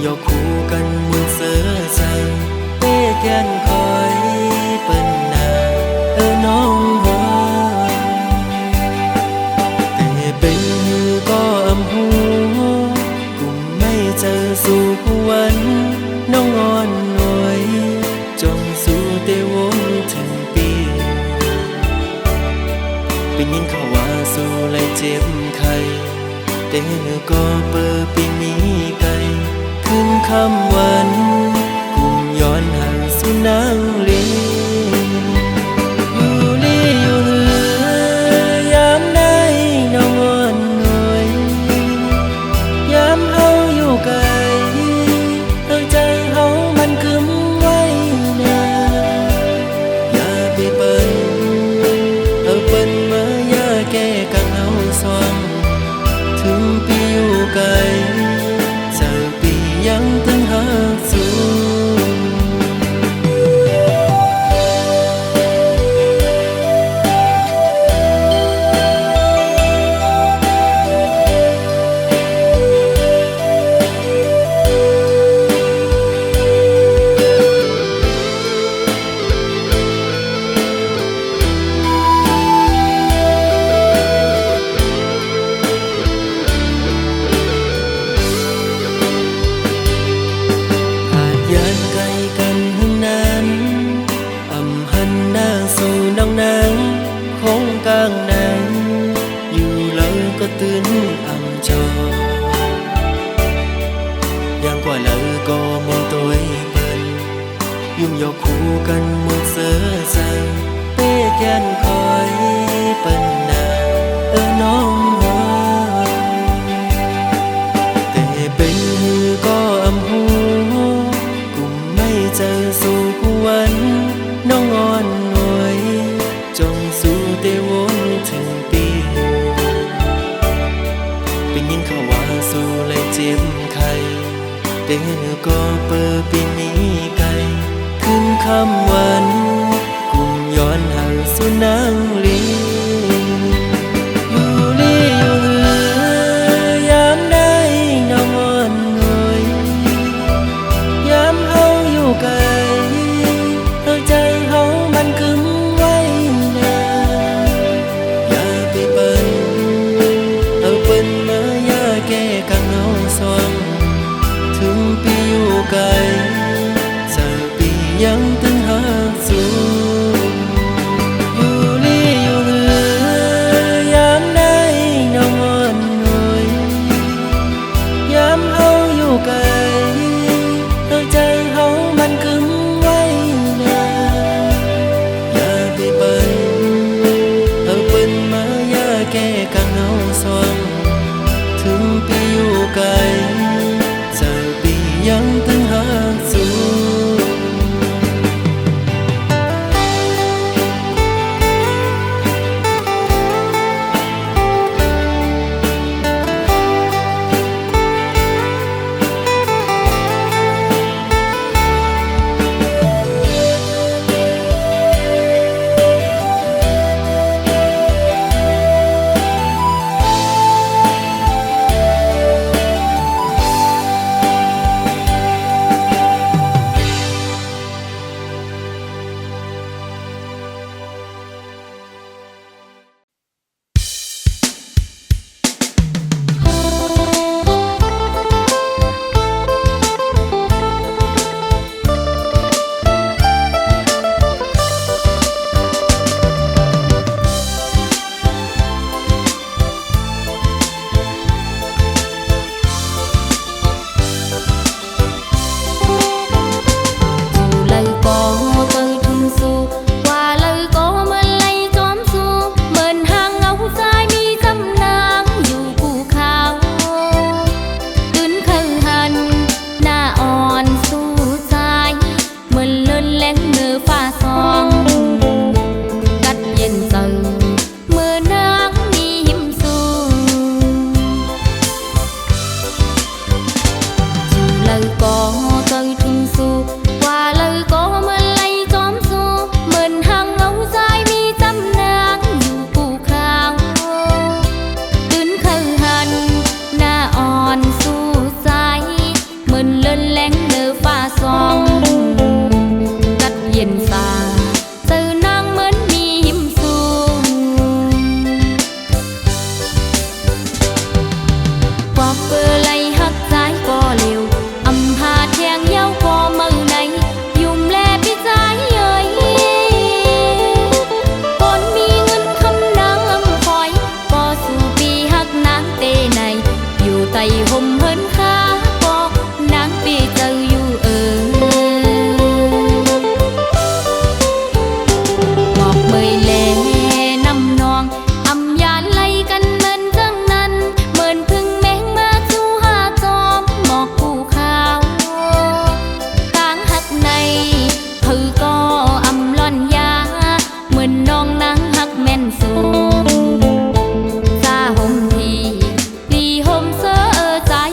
ยอคู่กันมุนเสือใจเต้แกนคอยเปิ้นนาน้องหัวแต่เป็นก็อำหูกุมไม่เจอสู่วันน้องอ่อนหน่วยจงสู่เตวงถึงปีเป็นยินเขาว่าสู่ไล่เจ็บไข้แต่ก็เปิดปีมีไกลขึ้นคำวันกุมย้อนห่างสู่นางลีอยู่ลีอยู่เหือยามได้น้องอ่อนหน่วยยามเฮาอยู่ไกลใจเฮามันคึมไว้นาอย่าไปเปิ้นเปิ้นมาอย่าแก้กังเฮาสว่างถึงปีอยู่ไกลเจอปียังตึงหาสู่กลางนั้นอยู่แล้วก็ตื่นอ่ำจออย่างกว่าแล้วก็มองตัวเปิ้นยุ่มยอคู่กันมุนเสือใจเต้แกนคอยเปิ้นนาน้องหัวแต่เป็นก็อำหูกุมไม่เจอสู่วันน้องอ่อนหน่วยจงสู่เตวงถึงปีเป็นยินเขาว่าสู่ไล่เจ็บไข้แต่ก็เปิดปีมีไกลขึ้นคำวันกุมย้อนห่างสู่นางลีอยู่ลีอยู่เหือยามได้น้องอ่อนหน่วยยามเฮาอยู่ไกลใจเฮามันคึมไว้นาอย่าไปเปิ้นเปิ้นมาอย่าแก้กังเฮาสว่างถึงปีอยู่ไกลเจอปียังตึงหาสู่อยู่ลีอยู่เหือยามได้น้องอ่อนหน่วยยามเฮาอยู่ไกลใจเฮามันคึมไว้นาอย่าไปเปิ้นเปิ้นมาอย่าแก้กังเฮาสว่างถึงปีอยู่ไกลเจอปียังตึงหาสู่ lên lén nở pha song cắt yên xa từ nang mến mi hiểm xuông qua bờ lầy hắt trái có liều âm hà thèn nhau có mơ này dùng lẹ biết trái ơi con mi ngân khăm nắng âm khói có su pi hắc nắng tê này dù tay hôm hơn khá có nắng pi giờ dù ngọt mười lệ năm non âm gian lay canh men răng năn mơn thương mến ma chu ha tóm mọt cu khao táng hắc này thử có âm loan giá mơn non nắng hắc men xuống xa hôm thì đi hôm sơ trái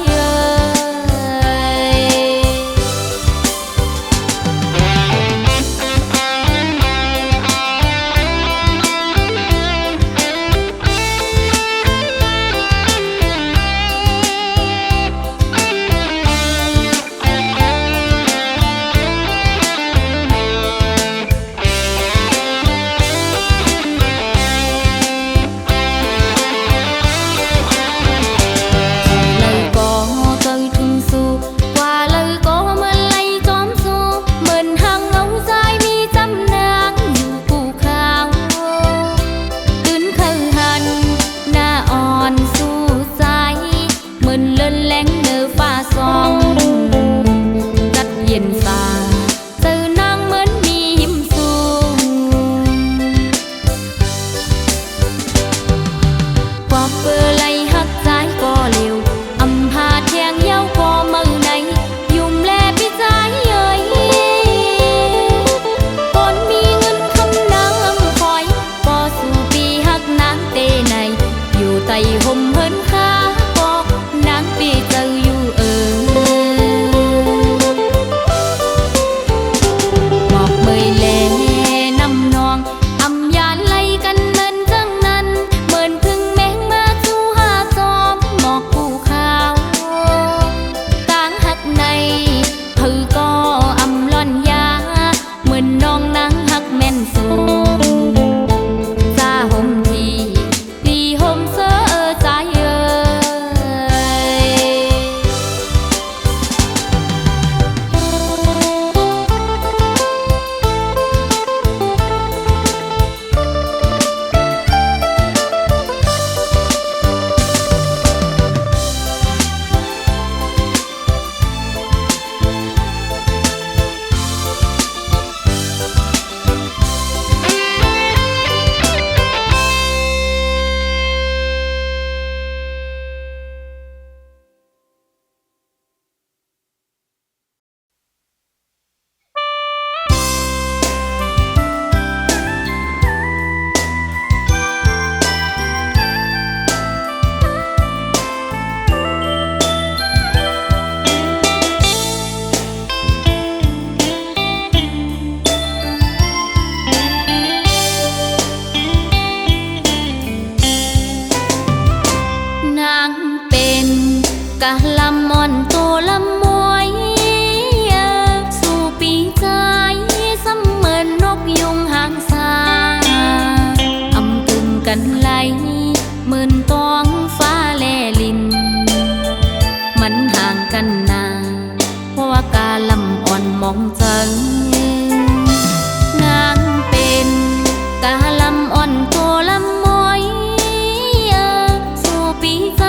lời có tới thương su qua lời có mơ lay tóm su mình hàng ngấu dài mi trăm nắng dù cụ khao đứng khơi hằn na on su dài mình lên lén nở pha song cắt yên xa từ nang mến mi hiểm xuông qua bờ lầy hắt trái có liều âm hà thèn nhau có mơ này dùng lẹ biết trái ơi con mi ngân khăm nắng âm khói có su pi hắc nắng tê này dù tay hôm hơn khá có nắng pi giờ dù ngọt mười lệ năm non âm gian lay canh men răng năn mơn thương mến ma chu ha tóm mọt cu khao táng hắc này thử có âm loan giá mơn non nắng hắc men xuống xa hôm thì đi hôm sơ tráiนางเป็นกะลำมอนโตลำมวยสู่ปีใจเสมือนนกยุงหางสาอำตึงกันไหลหมื่นตองฟ้าแลลินมันห่างกันนานเพราะว่ากาลำอ่อนมองจังนางเป็นกะลำอ่อนโตลำมวยสู่ปีใจ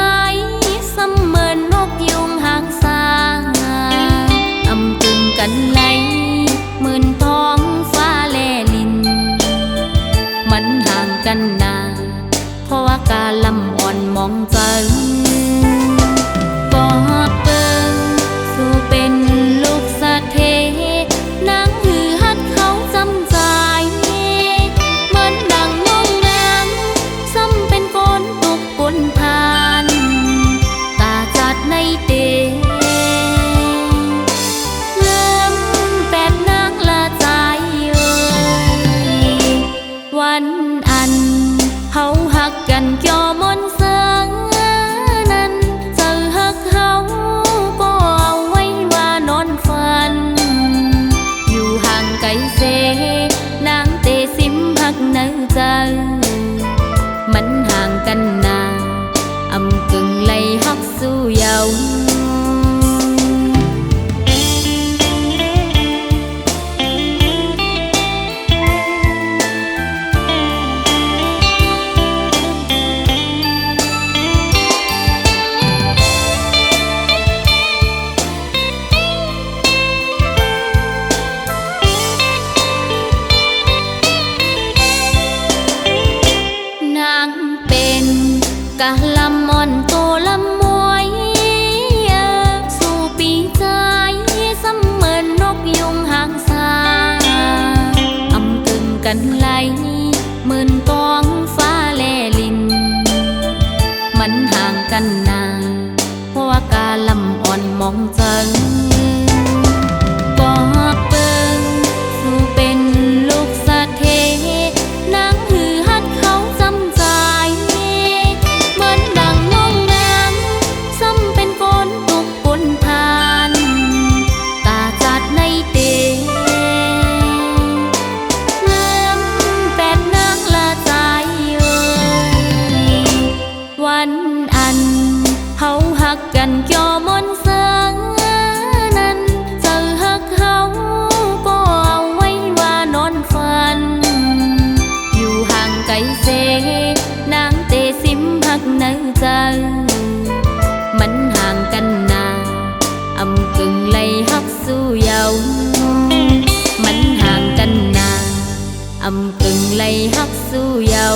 เสมือนนกยุงหางสาอำตึงกันไหลหมื่นทองฟ้าแลลินมันห่างกันนานเพราะว่ากาลำอ่อนมองจังกอดเปิงสู่เป็นลูกสะเทนาง กันไหลหมื่นกองฟ้าแลลินมันห่างกันนานเพราะว่ากาลำอ่อนมองจังบอกเบิ่งสู่เป็นลูกสะเทนางหือฮัดเขาจำใจเหมือนดังน้องนางซ้ำเป็นคนตุกปนทานตาจัดในเตงามแปดนางละใจเอ่ยวันอันเฮาหักกันเกี่ยวมนเสืองนั้นเจอหักเฮาก็เอาไว้ว่านอนฝันอยู่ห่างไกลเสนางเตสิมหักในใจมันห่างกันนาอำกึ่งไล่หักสู้เยามันห่างกันนาอำกึ่งไล่หักสู้เยา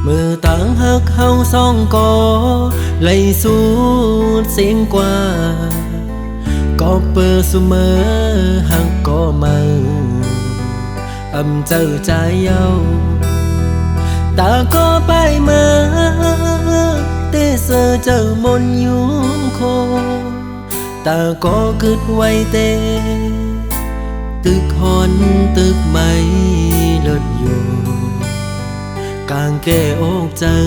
มือต่างหักเฮาสองก่อไล่สูดเสียงกว่าก็เปิดเสมอหักก็มาอำเจ้าใจเย้าตาก็ไปมาเตเสอเจ้ามนอยู่โคตาก็กึดไว้เตตึกหอนตึกไม่เลิศอยู่กางแก้อกเจอ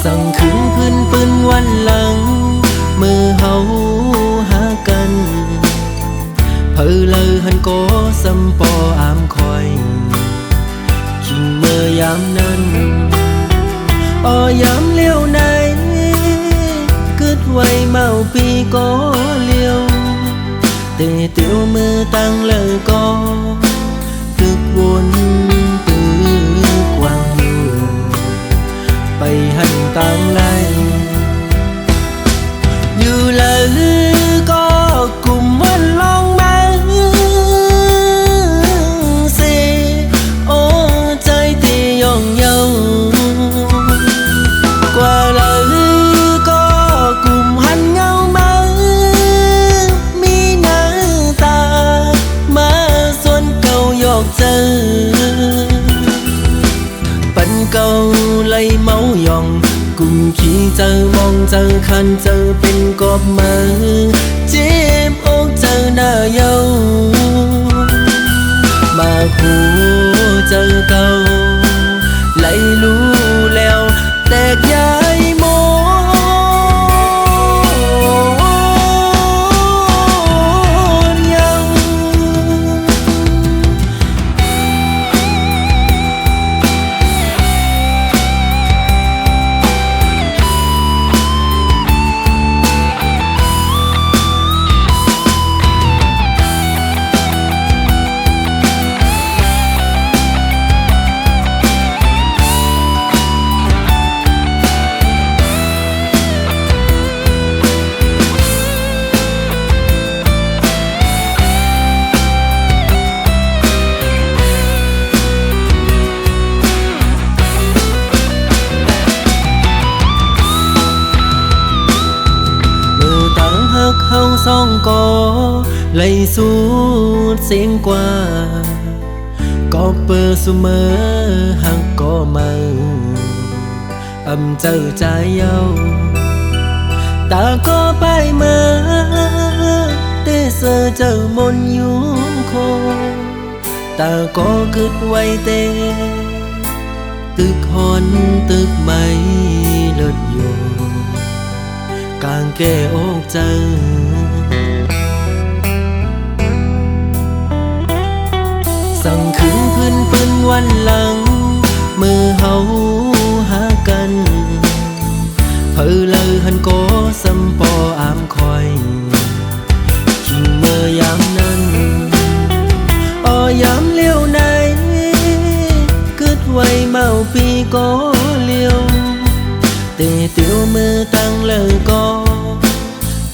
สั่งขึ้นพื้นปืนวันหลังมือเฮาหากันเพอเลยหันก็สำปออามคอยคิงเมื่อยามนั้นยามเลี้ยวไหนกึดไว้เมาปีก็เลี้ยวเตะเตียวมือตั้งเลยก็ตึกวนตึกวางอยู่ไปหันตั้งไล่อยู่เลยก็กลุ่มวันลองมาสิโอ้ใจตีย่องเยากว่าเลยก็กลุ่มหันเงามามีหน้าตามาส่วนเก่าหยอกเจอปันเก่าไล่เมาหยองกลุ่มขี้เจอมองเจอคันเจอเป็นกบมือเจ็บอกเจอหน้าเยามาคู่เจอเก่าไล่รู้แล้วแตกย้ายโมเฮาสองก่อ lấy suốt xiên qua có bơ su mơ hàng có mơ âm chờ trái yêu ta có bay mơ để sơ chờ môn nhung khô ta có cứt quay tê tức hôn tức mây lượt vô càng kê ốc chânสั่งคืนพื้นปืนวันหลังมือเฮาหากันเพอเลยหันโกสัมปออามคอยขิงเมื่อยามนั้นยามเลี้ยวไหนกึดไว้เมาปีก็เลี้ยวเตะเตียวมือตั้งเลยก็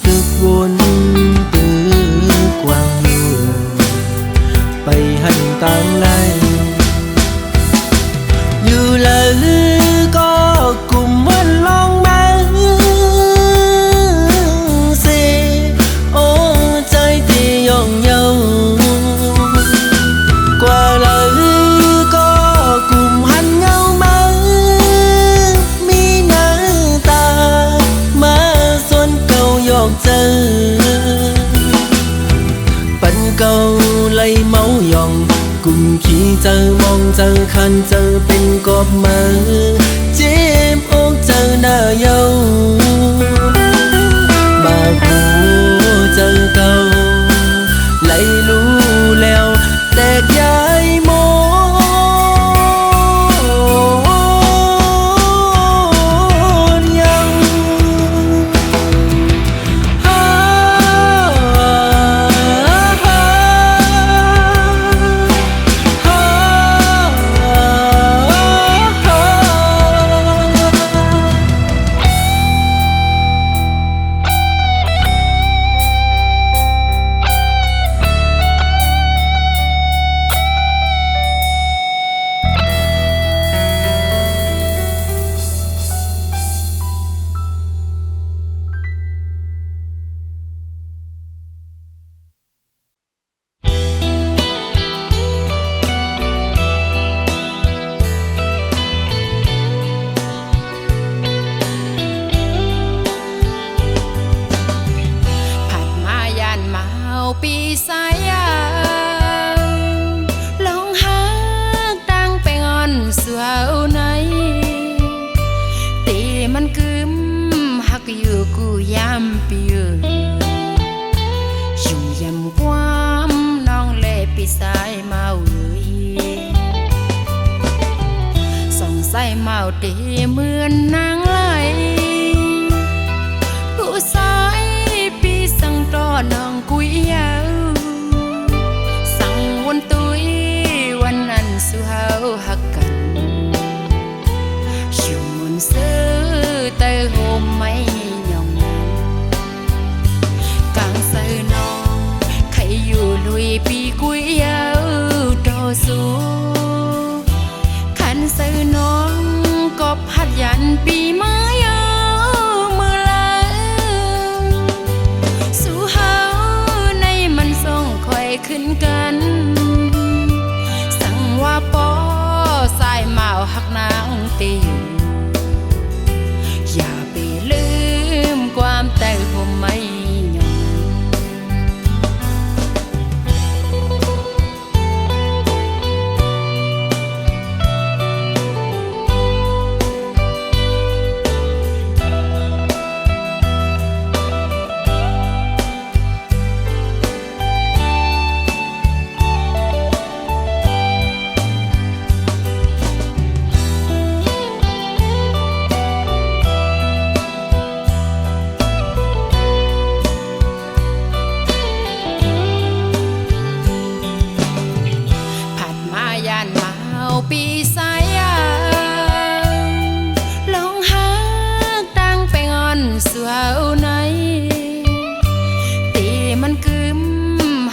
ตึกวนตึกกวางอยู่ไปหันต่างไลอยู่เลยก็กลุ่มวันลองมาเสโอ้ใจที่ย่องเยาcâu lấy máu dòng cùng khi chờ mong chờ khăn chờ bên cọp mơ chim ôm chờ nở dâu bà cụ chờ câu lấy lú leo tẹt dài môiปีสายลองหาตั้งไปงอนสาวไหนตีมันกึมหักอยู่กูยามปีอยู่ยำความน้องเล่ปีสายเมาสองใส่เมาตีเหมือนนางไหลผู้สายปีสั่งต่อน้องกุยยาวสั่งวันตุยวันนั้นสู่เฮาหักกันอยู่มุนซื้อเตยโฮมไม่ยองนั้นกลางใส่น้องใครอยู่ลุยปีกุยยาวต่อสู้ขันใส่น้องก็พัดยันปีไม้ขึ้นกันสั่งว่าปอสายเมาหักนางตีอย่าไปลืมความแต่ผมไม่ยอมปีสายลองหาตั้งไปงอนสาวไหนตีมันกึม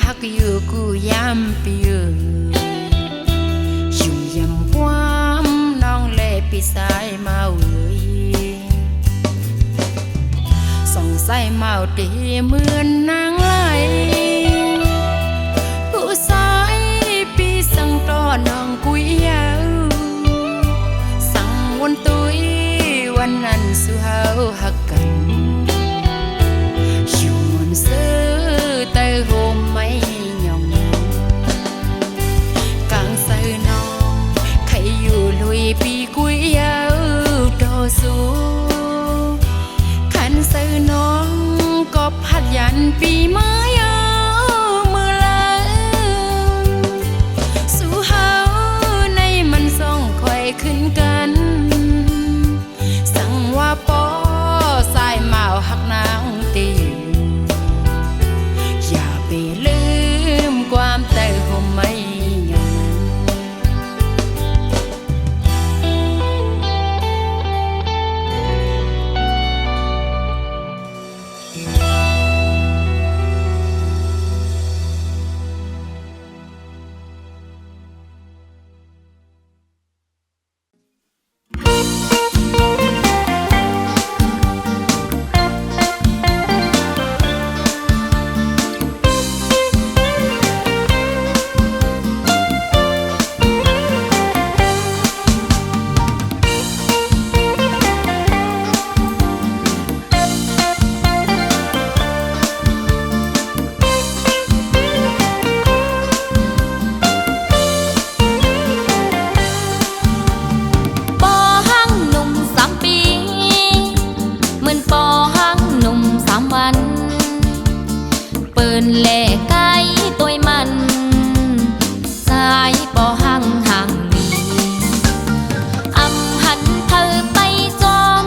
หักอยู่กูยามปีอยู่ยำความน้องเล่ปีสายเมาสองใส่เมาตีเหมือนนางไหล ต่อน้องกุยยาวสั่งวันตุยวันนั้นสู่เฮาฮักกันชวนซื้อเตยโฮมไม่ยองกางใส่น้องใครอยู่ลุยปีกุยยาวต่อสู้ขันใส่น้องก็พัดยันปีไม้มือละสู่เฮาในมันส่องคอยขึ้นกันสั่งว่าปอสายเมาหักนางตีอย่าไปลืมความแต่ผมไม่ยอมแลไก่ตัวมันสายปอหังห่างมีอำหันเธอไปจอม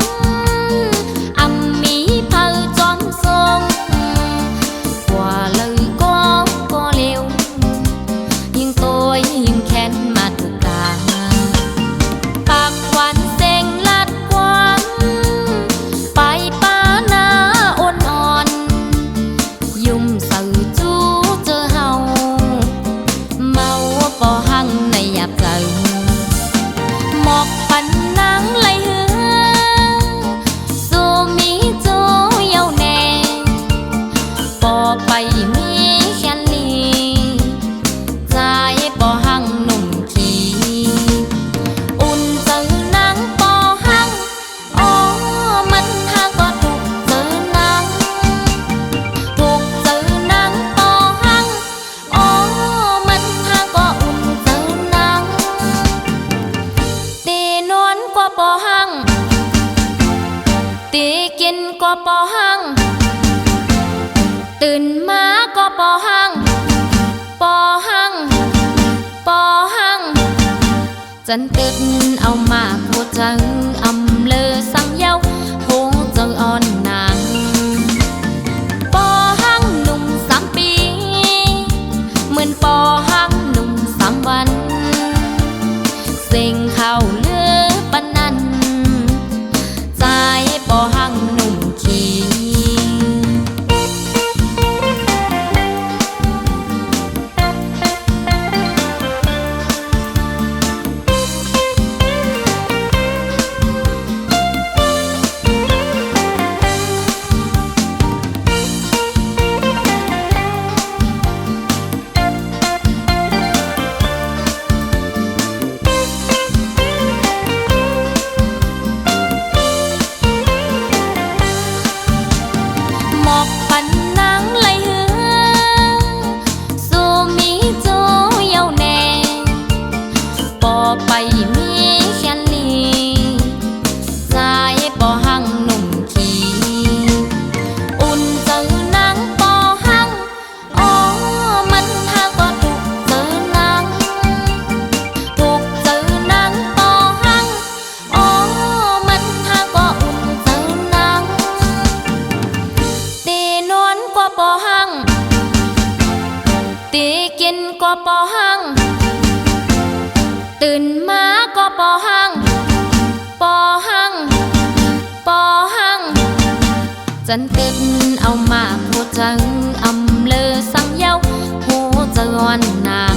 อำมีเธอจอมทรงกว่าเลยก็เร็วยิ่งตัวยิ่งแค้นมาถูกตาปากหวานเซ็งลัดกวางไปป้านาอ่อนอ่อนยุ่มสื่อจูเจอเฮาเมาปอหังในหยาบใจหมอกปันนังไหลเหือสู้มีจูเยาแน่ปอไปมีแค่นี้ใจปอหังหนุ่มขี้อุ่นเจอนังปอหังอ๋อมันหาก็ถูกเจอนังถูกเจอนังปอหังอ๋อมันหาก็อุ่นเจอนังตีนวลกว่าปอหังตีกินกว่าปอหังตื่นมาก็ปอหังปอหังปอหังจันตึดเอามาโคจังอำเลอสังเย้าโหเจออ่อนนางปอหังหนุ่ม3 ปีเหมือนปอหังหนุ่ม3 วันเสียงข่าวลือปานนั้นใจปอหังหนุ่มขี้หมอกปันนังไหลเหือสู้มีจูเยาแน่ปอไปมีแค่นี้ใจปอหังหนุ่มขี้อุ่นเจอนังปอหังอ๋อมันหาก็ถูกเจอนังถูกเจอนังปอหังอ๋อมันหาก็อุ่นเจอนังตีนวลกว่าปอหังตีกินกว่าปอหังตื่นมาก็ปอหังปอหังปอหังจันตึดเอามาโคจังอำเลอสังเย้าโหเจออ่อนนาง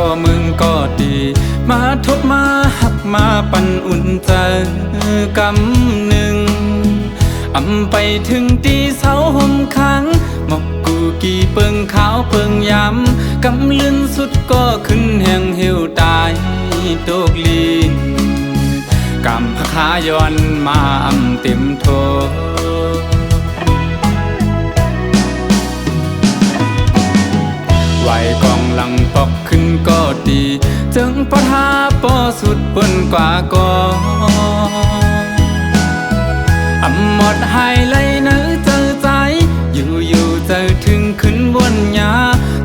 ก็มึงก็ดีมาทบมาหักมาปันอุ่นใจกำหนึ่งอำไปถึงตีเสาห่มขังหมอกกูกี่เปิงขาวเปิงยำกำลื่นสุดก็ขึ้นแห่งเหี่ยวตายโตกลีนกำพะขาย้อนมาอำเต็มโทไหวกองหลังปอกขึ้นก็ดีจึงปะทาปอสุดเปิ้นกว่าก็อำหมดหายไหลเนื้อเจอใจอยู่เจอถึงขึ้นบนหญ้า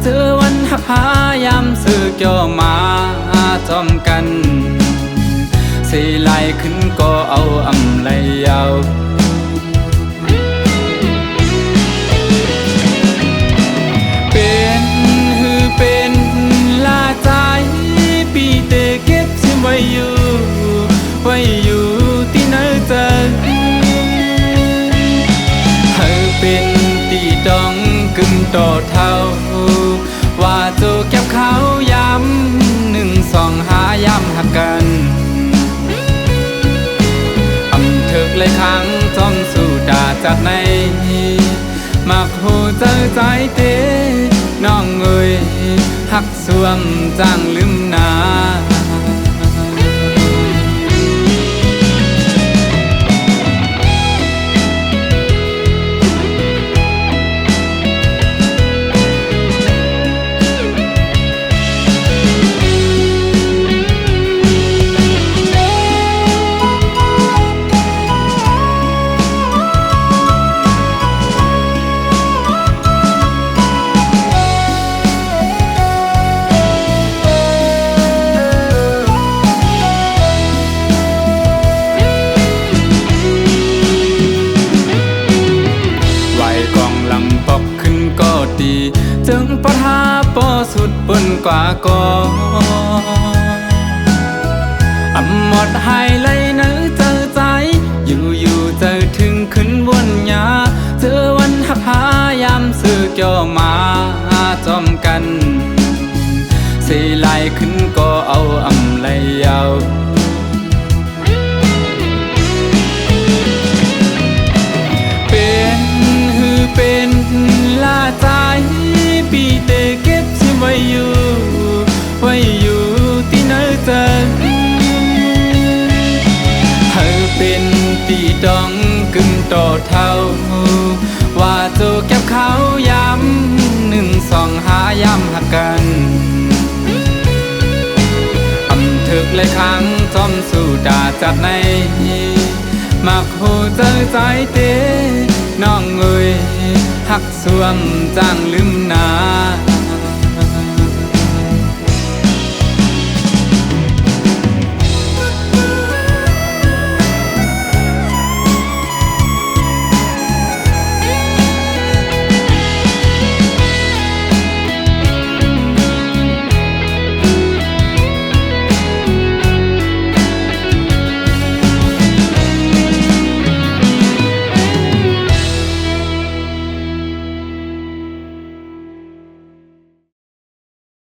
เจอวันหักพายามซื้อเกี่ยวมาจอมกันสิไหลขึ้นก็เอาอำไหลยาวเป็นลาใจปีเตเก็บชิมไว้อยู่ที่ไหนเจอเป็นตีดองกึ่งต่อเท่าว่าโจเก็บเขาย้ำ1 2 5ย้ำหักกันอำเถิกเลยครั้งจ้องสู่ดาจากในมักหูเจอใจเตน้องเอ้ยหักสวมจางลืมนาจึงปะทาปอสุดเปิ้นกว่าก็อำหมดหายไหลเนื้อเจอใจอยู่เจอถึงขึ้นบนหญ้าเจอวันหักพายามซื้อเกี่ยวมาจอมกันสิไหลขึ้นก็เอาอำไหลยาวเป็นลาใจปีเตเก็บชิมไว้อยู่ที่ไหนเจอเป็นตีดองกึ่งต่อเท่าว่าโจเก็บเขาย้ำ1 2 5ย้ำหักกันอำเถิกเลยครั้งจอมสู่ดาจากในมักหูเจอใจเตน้องเอ้ยหักสวมจางลืมนา